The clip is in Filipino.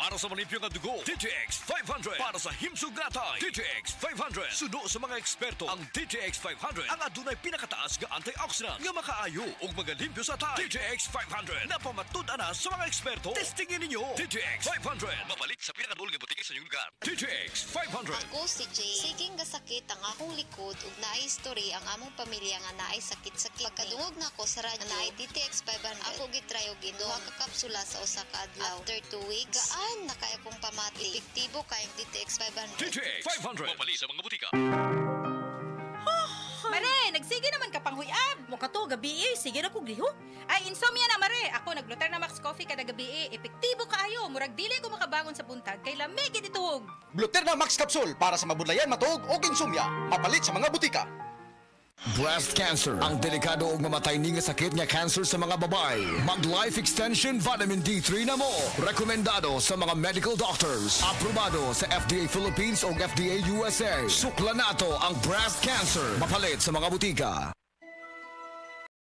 Para sa malimpyo nga dugo, DTX 500. Para sa himsugatay, DTX 500. Suno sa mga eksperto, ang DTX 500 ang adunay pinakataas nga antioxidant nga makaayo ug magalimpyo sa tay. DTX 500 napamatud-an na sa mga eksperto. Testingin ninyo. DTX 500 mapalit sa pinakadulong nga butiki sa inyong lugar. DTX 500. Ako si Jay. Siging gasakit ang akong likod ug naay history ang among pamilya nga naay sakit-sakit. Pagkadungog na ko sa radyo naay DTX 500. Ako gitry og duha ka kapsula sa usa ka adlaw. After 2 weeks, gaan na kay akong pamati. Epektibo kay ang DTX 500. DTX 500 mapalit sa mga butika. Mare, nagsige naman ka panghuyab. Mukha to, gabi sige na kong lihok. Ay, insomnia na, Mare. Ako, naglutar na Max Coffee kada gabi epektibo kaayo. Murag dili ko makabangon sa buntag, kay lamig ituhog. Gluterna Max Capsule para sa mabudlayan, matuog o insomnia. Mapalit sa mga butika. Breast cancer, ang delikado ug mamatay ni nga sakit nga cancer sa mga babae. Mag Life Extension Vitamin D3 na mo. Rekomendado sa mga medical doctors. Aprobado sa FDA Philippines ug FDA USA. Sukla nato ang breast cancer. Mapalit sa mga butika.